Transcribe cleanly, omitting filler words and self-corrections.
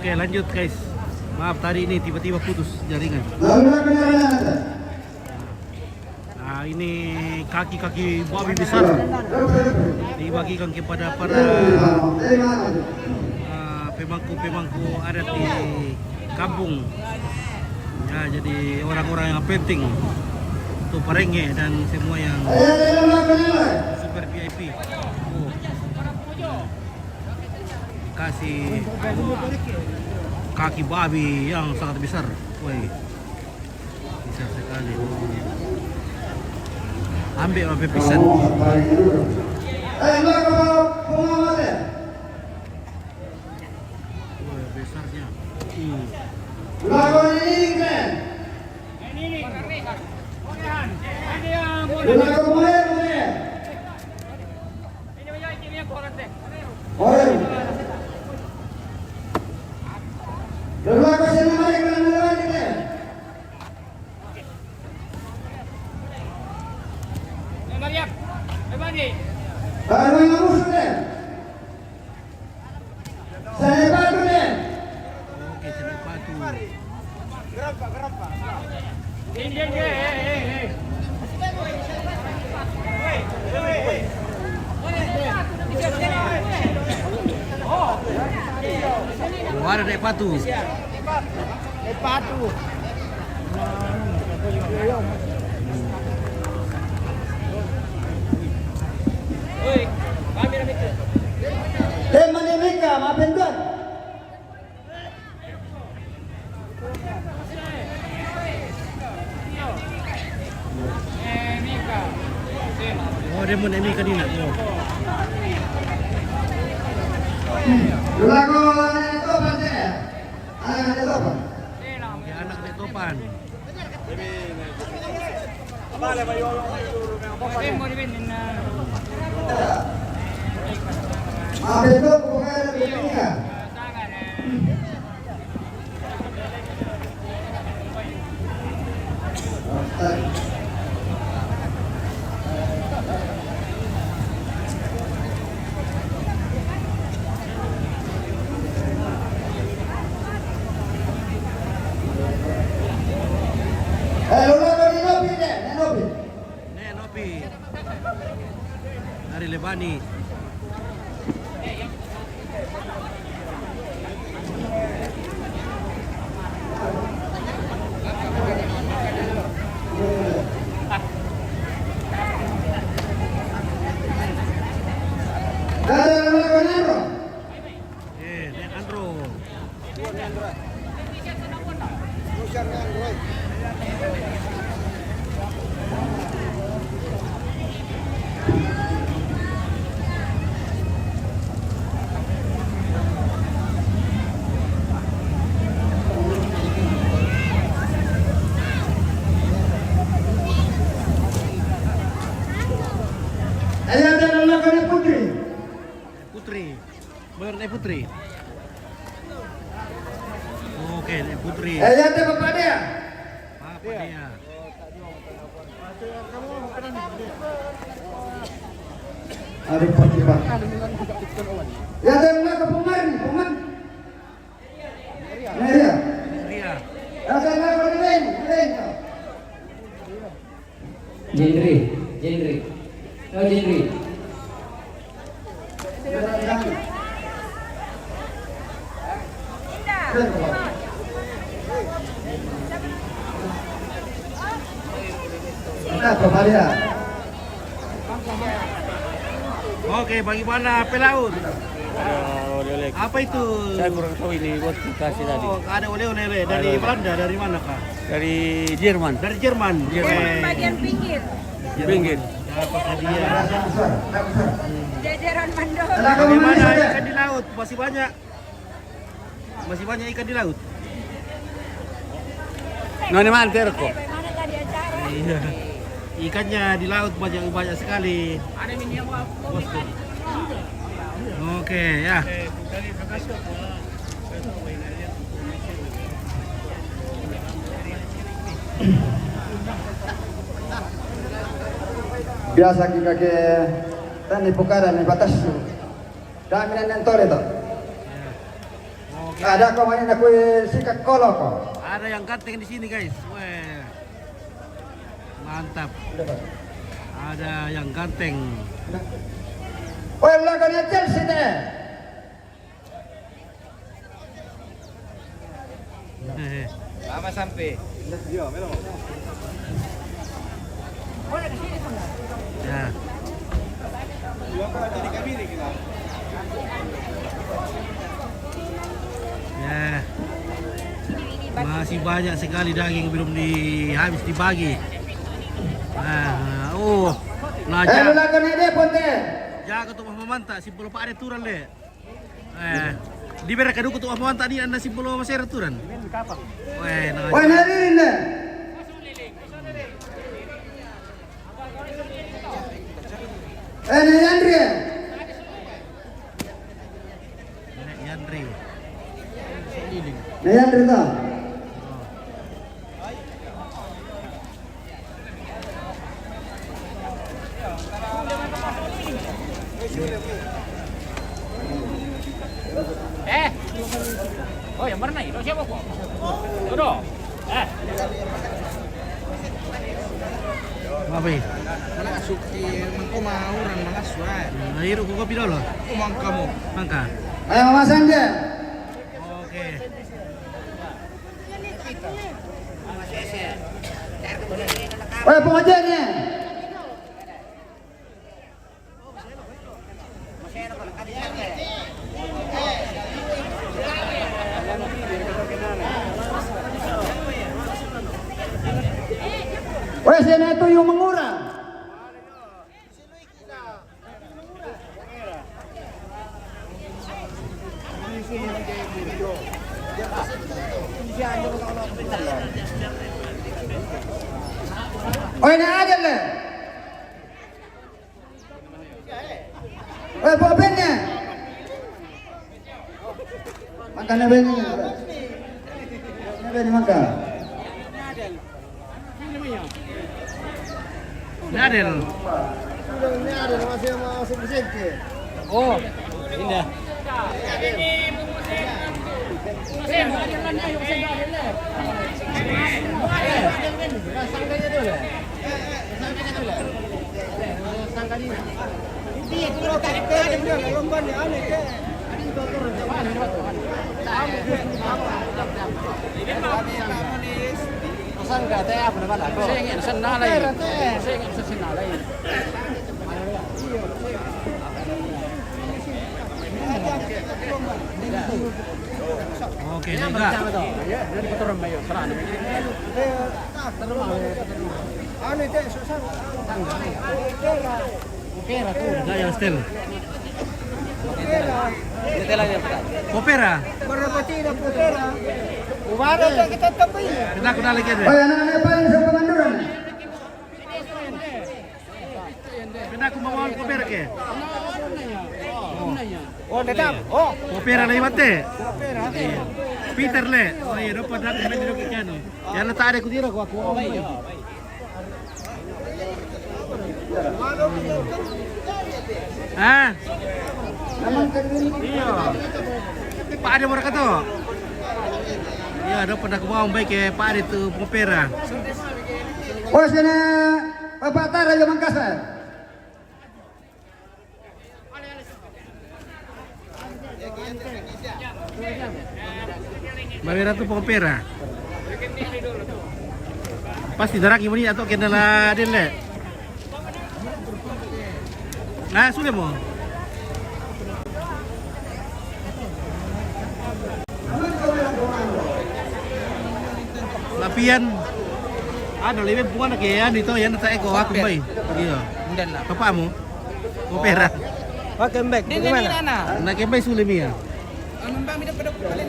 Oke, lanjut guys. Maaf tadi ini tiba-tiba putus jaringan. Nah, ini kaki-kaki babi besar dibagikan kepada para pemangku-pemangku adat di kampung. Ya, jadi orang-orang yang penting untuk Parenge dan semua yang super VIP. Oh. Kasih kaki babi yang sangat besar. Woi, besar sekali. Ambil sampai pisan. Woi, besarnya. Oke, senek batu. Oh, ada naik batu. Oh, dia mau naik kanina. Oh. Ya, anak naik topan. Nek Nopi. Dari Lebani. Nek Andro. Putri. Benar Nek Putri. Oke, Nek Putri. Bapak dia. Ada Pak. Ya ada ke pemain. Ya. Ria. Ada ke lain. Jendri. Oh, Jendri. Bapak dia. Oke, bagaimana pelaut? Oleh-oleh. Apa itu? Saya kurang tahu ini buat kasih tadi. Oh, ada oleh-oleh dari Belanda, dari mana kak? Dari Jerman. Dari Jerman. Bagian pinggir, Pinggir. Dapat hadiah. jajaran mandor. Bagaimana ikan di laut? Masih banyak ikan di laut. Noni manterko. Bagaimana tadi acara? Iya. Ikannya di laut banyak sekali. Bosku. Oke ya. Biasa kita ke tani pokara ni batas. Dami na nentore to. Ada kau main aku sikat kolok kau. Ada yang ganteng di sini guys. Weh. Mantap. Ada yang ganteng. Oh, lawannya Chelsea deh. Hehe. Lama sampai. Ya. Ya. Masih banyak sekali daging belum habis dibagi. Nah, Lu lawannya deh ponte. jaga tu mamanta si pulau Pak turun le. Di bere kaduku tu mamanta di anda si pulau masih turun. Weh, Oh, nariin deh. Ini Andri. Yandri. Ini Andri tuh. Oh, yang mana itu siapa kok? Dodo. Apa ini? Mana masuk mangko mau orang mana suai. Air ko kopi dulu. Kamu. Mangka. Ayo Mas Anja. Oke. Oh, pengajarnya. Wes ini itu yang mengurang. Oh ini aja le. Oh bawa bennya. Makannya bennya. Ben makan. Nadel. Oh, indah. Sangka teh apa nama aku? Saya ingin senalai. Saya ingin senalai. Oke, juga. Dari kotoran bayo, serana. Anu teh susah. Oke, ratu. Enggak yang stel. Detail aja, Pak. Kopera. Berapa tidak putera? Ubara aja kita tapi. Kita aku lagi Oh deh. anak-anak paling sama manduran. Kita aku mau kopera ke. Oh, tetap. Oh, Kopera lagi mate. Iya. Peter le. Oh iya, dapat dapat main di dapat kano. Yang letak ada kutira aku. Ah. Iya. Pak ada mereka tu. Ya, dapat aku mau baik ke Pak ada tu kopera. Oh sini Bapak Tara yang Mangkasar. Bawera tu kopera. Pasti daraki mo ni atau kendala din le. Nah, sudah mo. Lapian. Ada lebih bukan ke yan ito yan ta eko aku bay. Iya. ndan lah. Papa mo. Kopera. Pakai back. Bagaimana? Nak ke bay sulit mi ya. Anu mbak mi dapat balen.